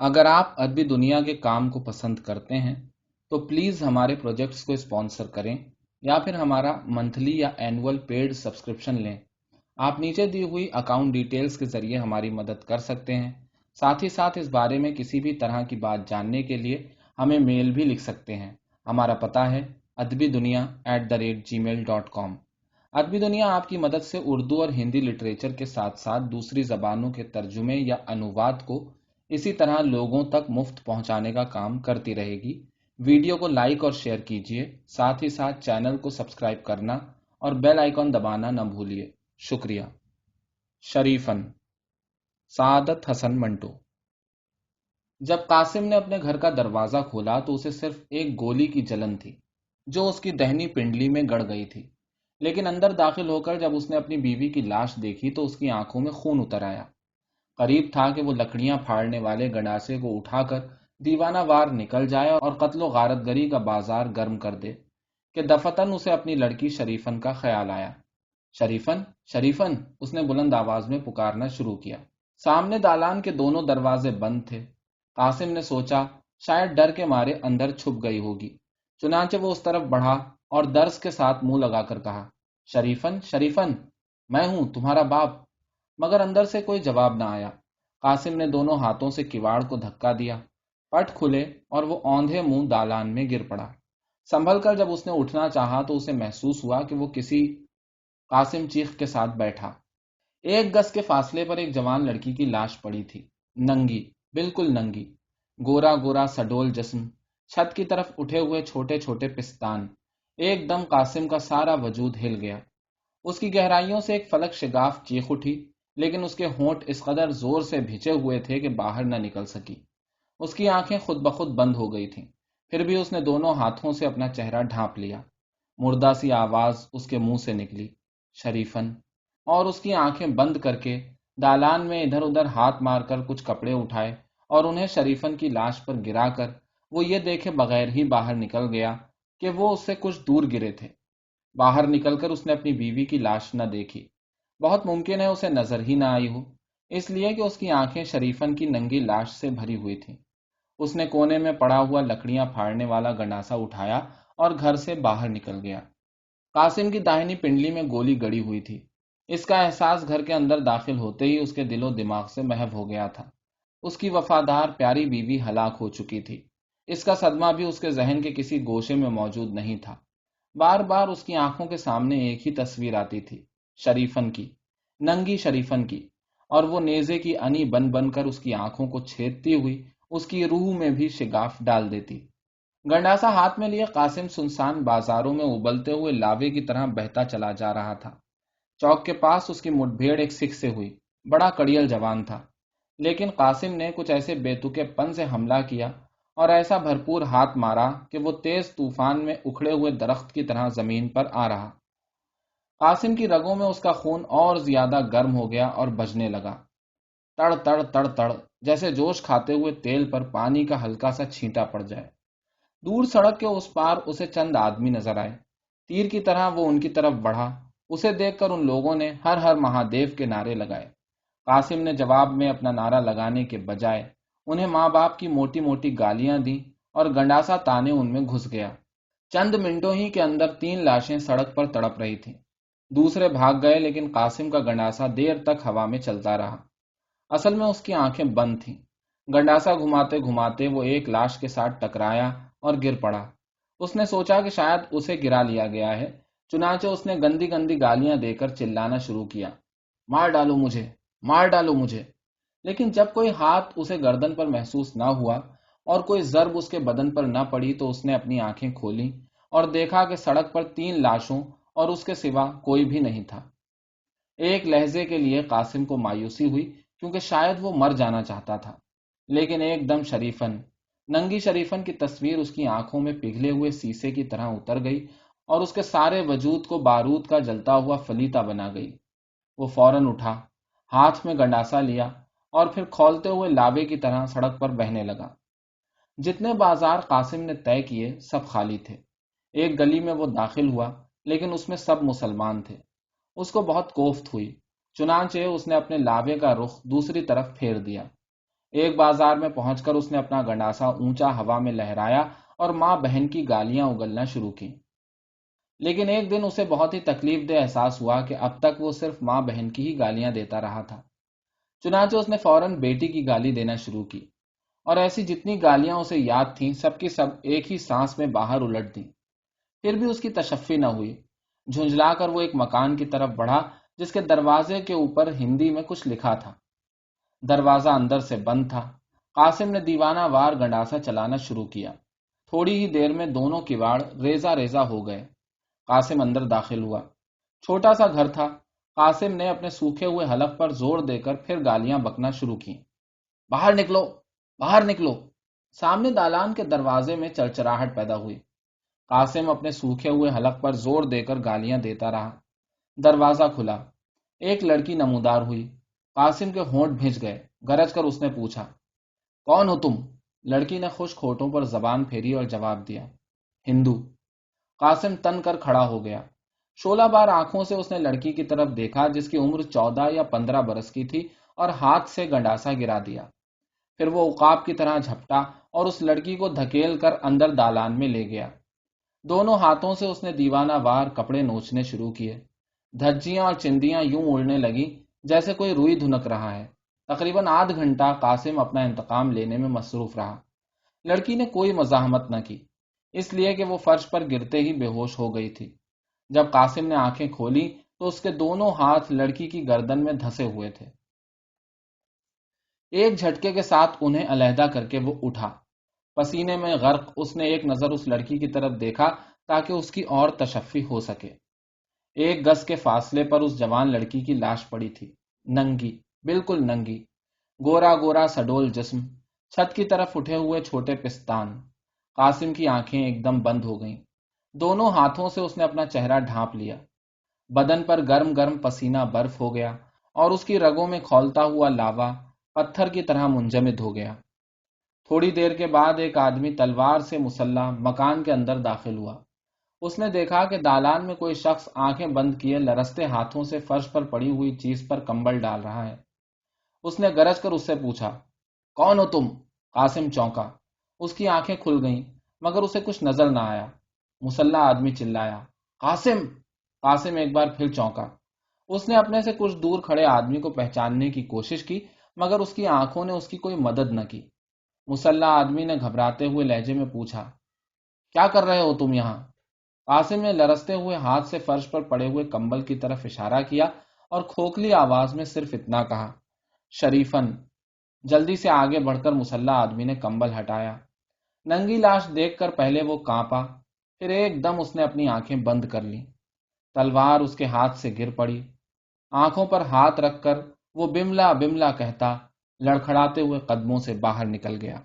اگر آپ ادبی دنیا کے کام کو پسند کرتے ہیں تو پلیز ہمارے پروجیکٹس کو اسپانسر کریں یا پھر ہمارا منتھلی یا اینول پیڈ سبسکرپشن لیں۔ آپ نیچے دی ہوئی اکاؤنٹ ڈیٹیلز کے ذریعے ہماری مدد کر سکتے ہیں۔ ساتھ ہی ساتھ اس بارے میں کسی بھی طرح کی بات جاننے کے لیے ہمیں میل بھی لکھ سکتے ہیں۔ ہمارا پتہ ہے ادبی دنیا@gmail.com۔ ادبی دنیا آپ کی مدد سے اردو اور ہندی لٹریچر کے ساتھ ساتھ دوسری زبانوں کے ترجمے یا انواد کو اسی طرح لوگوں تک مفت پہنچانے کا کام کرتی رہے گی۔ ویڈیو کو لائک اور شیئر کیجیے، ساتھ ہی ساتھ چینل کو سبسکرائب کرنا اور بیل آئیکن دبانا نہ بھولیے۔ شکریہ۔ شریفن، سعادت حسن منٹو۔ جب قاسم نے اپنے گھر کا دروازہ کھولا تو اسے صرف ایک گولی کی جلن تھی جو اس کی دہنی پنڈلی میں گڑ گئی تھی، لیکن اندر داخل ہو کر جب اس نے اپنی بیوی کی لاش دیکھی تو اس کی آنکھوں میں خون اتر آیا۔ قریب تھا کہ وہ لکڑیاں پھاڑنے والے گنڈاسے کو اٹھا کر دیوانہ وار نکل جائے اور قتل و غارت گری کا بازار گرم کر دے کہ دفتن اسے اپنی لڑکی شریفن کا خیال آیا۔ شریفن، شریفن، اس نے بلند آواز میں پکارنا شروع کیا۔ سامنے دالان کے دونوں دروازے بند تھے۔ قاسم نے سوچا شاید ڈر کے مارے اندر چھپ گئی ہوگی، چنانچہ وہ اس طرف بڑھا اور درس کے ساتھ منہ لگا کر کہا، شریفن، شریفن، میں ہوں تمہارا باپ۔ مگر اندر سے کوئی جواب نہ آیا۔ قاسم نے دونوں ہاتھوں سے کواڑ کو دھکا دیا، پٹ کھلے اور وہ اوندھے منہ دالان میں گر پڑا۔ سنبھل کر جب اس نے اٹھنا چاہا تو اسے محسوس ہوا کہ وہ کسی قاسم چیخ کے ساتھ بیٹھا۔ 1 گز کے فاصلے پر ایک جوان لڑکی کی لاش پڑی تھی، ننگی، بالکل ننگی، گورا گورا سڈول جسم، چھت کی طرف اٹھے ہوئے چھوٹے چھوٹے پستان۔ ایک دم قاسم کا سارا وجود ہل گیا۔ اس کی گہرائیوں سے ایک فلک شگاف چیخ اٹھی، لیکن اس کے ہونٹ اس قدر زور سے بھیچے ہوئے تھے کہ باہر نہ نکل سکی۔ اس کی آنکھیں خود بخود بند ہو گئی تھیں، پھر بھی اس نے دونوں ہاتھوں سے اپنا چہرہ ڈھانپ لیا۔ مردہ سی آواز اس کے منہ سے نکلی، شریفن، اور اس کی آنکھیں بند کر کے دالان میں ادھر ادھر ہاتھ مار کر کچھ کپڑے اٹھائے اور انہیں شریفن کی لاش پر گرا کر وہ یہ دیکھے بغیر ہی باہر نکل گیا کہ وہ اس سے کچھ دور گرے تھے۔ باہر نکل کر اس نے اپنی بیوی کی لاش نہ دیکھی۔ بہت ممکن ہے اسے نظر ہی نہ آئی ہو، اس لیے کہ اس کی آنکھیں شریفن کی ننگی لاش سے بھری ہوئی تھیں۔ اس نے کونے میں پڑا ہوا لکڑیاں پھاڑنے والا گنڈاسا اٹھایا اور گھر سے باہر نکل گیا۔ قاسم کی داہنی پنڈلی میں گولی گڑی ہوئی تھی۔ اس کا احساس گھر کے اندر داخل ہوتے ہی اس کے دل و دماغ سے محو ہو گیا تھا۔ اس کی وفادار پیاری بیوی ہلاک ہو چکی تھی۔ اس کا صدمہ بھی اس کے ذہن کے کسی گوشے میں موجود نہیں تھا۔ بار بار اس کی آنکھوں کے سامنے ایک ہی تصویر آتی تھی، شریفن کی، ننگی شریفن کی، اور وہ نیزے کی انی بن بن کر اس کی آنکھوں کو چھیدتی ہوئی اس کی روح میں بھی شگاف ڈال دیتی۔ گنڈاسا ہاتھ میں لیے قاسم سنسان بازاروں میں ابلتے ہوئے لاوے کی طرح بہتا چلا جا رہا تھا۔ چوک کے پاس اس کی مٹ بھیڑ ایک سکھ سے ہوئی، بڑا کڑیل جوان تھا، لیکن قاسم نے کچھ ایسے بیتوکے پن سے حملہ کیا اور ایسا بھرپور ہاتھ مارا کہ وہ تیز طوفان میں اکھڑے ہوئے درخت کی طرح زمین پر آ رہا۔ قاسم کی رگوں میں اس کا خون اور زیادہ گرم ہو گیا اور بجنے لگا، تڑ تڑ تڑ تڑ، جیسے جوش کھاتے ہوئے تیل پر پانی کا ہلکا سا چھینٹا پڑ جائے۔ دور سڑک کے اس پار اسے چند آدمی نظر آئے۔ تیر کی طرح وہ ان کی طرف بڑھا۔ اسے دیکھ کر ان لوگوں نے ہر ہر مہادیو کے نعرے لگائے۔ قاسم نے جواب میں اپنا نعرہ لگانے کے بجائے انہیں ماں باپ کی موٹی موٹی گالیاں دیں اور گنڈاسا تانے ان میں گھس گیا۔ چند منٹوں ہی کے اندر 3 لاشیں سڑک پر تڑپ رہی تھیں۔ دوسرے بھاگ گئے، لیکن قاسم کا گنڈاسا دیر تک ہوا میں چلتا رہا۔ اصل میں اس کی آنکھیں بند تھیں۔ گنڈاسا گھماتے گھماتے وہ ایک لاش کے ساتھ ٹکرایا اور گر پڑا۔ اس نے سوچا کہ شاید اسے گرا لیا گیا ہے، چنانچہ اس نے گندی گندی گالیاں دے کر چلانا شروع کیا، مار ڈالو مجھے، مار ڈالو مجھے۔ لیکن جب کوئی ہاتھ اسے گردن پر محسوس نہ ہوا اور کوئی ضرب اس کے بدن پر نہ پڑی تو اس نے اپنی آنکھیں کھولیں اور دیکھا کہ سڑک پر 3 لاشوں اور اس کے سوا کوئی بھی نہیں تھا۔ ایک لہجے کے لیے قاسم کو مایوسی ہوئی، کیونکہ شاید وہ مر جانا چاہتا تھا، لیکن ایک دم شریفن، ننگی شریفن کی تصویر اس کی آنکھوں میں پگھلے ہوئے سیسے کی طرح اتر گئی اور اس کے سارے وجود کو بارود کا جلتا ہوا فلیتا بنا گئی۔ وہ فوراً اٹھا، ہاتھ میں گنڈاسا لیا اور پھر کھولتے ہوئے لاوے کی طرح سڑک پر بہنے لگا۔ جتنے بازار قاسم نے طے کیے سب خالی تھے۔ ایک گلی میں وہ داخل ہوا، لیکن اس میں سب مسلمان تھے۔ اس کو بہت کوفت ہوئی، چنانچہ اس نے اپنے لاوے کا رخ دوسری طرف پھیر دیا۔ ایک بازار میں پہنچ کر اس نے اپنا گنڈاسا اونچا ہوا میں لہرایا اور ماں بہن کی گالیاں اگلنا شروع کی۔ لیکن ایک دن اسے بہت ہی تکلیف دہ احساس ہوا کہ اب تک وہ صرف ماں بہن کی ہی گالیاں دیتا رہا تھا۔ چنانچہ اس نے فوراً بیٹی کی گالی دینا شروع کی، اور ایسی جتنی گالیاں اسے یاد تھیں سب کی سب ایک ہی سانس میں باہر الٹ دیں۔ پھر بھی اس کی تشفی نہ ہوئی۔ جھنجلا کر وہ ایک مکان کی طرف بڑھا جس کے دروازے کے اوپر ہندی میں کچھ لکھا تھا۔ دروازہ اندر سے بند تھا۔ قاسم نے دیوانہ وار گنڈاسا چلانا شروع کیا۔ تھوڑی ہی دیر میں دونوں کواڑ ریزہ ریزہ ہو گئے۔ قاسم اندر داخل ہوا۔ چھوٹا سا گھر تھا۔ قاسم نے اپنے سوکھے ہوئے حلق پر زور دے کر پھر گالیاں بکنا شروع کی۔ باہر نکلو، باہر نکلو۔ سامنے دالان کے دروازے میں چرچراہٹ پیدا ہوئی۔ قاسم اپنے سوکھے ہوئے حلق پر زور دے کر گالیاں دیتا رہا۔ دروازہ کھلا۔ ایک لڑکی نمودار ہوئی۔ قاسم کے ہونٹ بھنج گئے۔ گرج کر اس نے پوچھا، کون ہو تم؟ لڑکی نے خشک ہونٹوں پر زبان پھیری اور جواب دیا، ہندو۔ قاسم تن کر کھڑا ہو گیا۔ شعلہ بار آنکھوں سے اس نے لڑکی کی طرف دیکھا جس کی عمر 14 یا 15 برس کی تھی، اور ہاتھ سے گنڈاسا گرا دیا۔ پھر وہ عقاب کی طرح جھپٹا اور اس لڑکی کو دھکیل کر اندر دالان میں لے گیا۔ دونوں ہاتھوں سے اس نے دیوانہ وار کپڑے نوچنے شروع کیے۔ دھجیاں اور چندیاں یوں اڑنے لگی جیسے کوئی روئی دھنک رہا ہے۔ تقریباً آدھ گھنٹہ قاسم اپنا انتقام لینے میں مصروف رہا۔ لڑکی نے کوئی مزاحمت نہ کی، اس لیے کہ وہ فرش پر گرتے ہی بے ہوش ہو گئی تھی۔ جب قاسم نے آنکھیں کھولی تو اس کے دونوں ہاتھ لڑکی کی گردن میں دھسے ہوئے تھے۔ ایک جھٹکے کے ساتھ انہیں علیحدہ کر کے وہ اٹھا۔ پسینے میں غرق اس نے ایک نظر اس لڑکی کی طرف دیکھا تاکہ اس کی اور تشفی ہو سکے۔ ایک گز کے فاصلے پر اس جوان لڑکی کی لاش پڑی تھی، ننگی، بالکل ننگی، گورا گورا سڈول جسم، چھت کی طرف اٹھے ہوئے چھوٹے پستان۔ قاسم کی آنکھیں ایک دم بند ہو گئیں۔ دونوں ہاتھوں سے اس نے اپنا چہرہ ڈھانپ لیا۔ بدن پر گرم گرم پسینہ برف ہو گیا اور اس کی رگوں میں کھولتا ہوا لاوا پتھر کی طرح منجمد ہو گیا۔ تھوڑی دیر کے بعد ایک آدمی تلوار سے مسلح مکان کے اندر داخل ہوا۔ اس نے دیکھا کہ دالان میں کوئی شخص آنکھیں بند کیے لرزتے ہاتھوں سے فرش پر پڑی ہوئی چیز پر کمبل ڈال رہا ہے۔ اس نے گرج کر اس سے پوچھا، کون ہو تم؟ قاسم چونکا۔ اس کی آنکھیں کھل گئیں مگر اسے کچھ نظر نہ آیا۔ مسلح آدمی چلایا، قاسم! قاسم ایک بار پھر چونکا۔ اس نے اپنے سے کچھ دور کھڑے آدمی کو پہچاننے کی کوشش کی مگر اس کی آنکھوں نے اس کی کوئی مدد نہ کی۔ مسلح آدمی نے گھبراتے ہوئے لہجے میں پوچھا، کیا کر رہے ہو تم یہاں؟ قاسم نے لرزتے ہوئے ہاتھ سے فرش پر پڑے ہوئے کمبل کی طرف اشارہ کیا اور کھوکھلی آواز میں صرف اتنا کہا، شریفن۔ جلدی سے آگے بڑھ کر مسلح آدمی نے کمبل ہٹایا۔ ننگی لاش دیکھ کر پہلے وہ کانپا، پھر ایک دم اس نے اپنی آنکھیں بند کر لیں۔ تلوار اس کے ہاتھ سے گر پڑی۔ آنکھوں پر ہاتھ رکھ کر وہ بملا بملا کہتا لڑکھڑاتے ہوئے قدموں سے باہر نکل گیا۔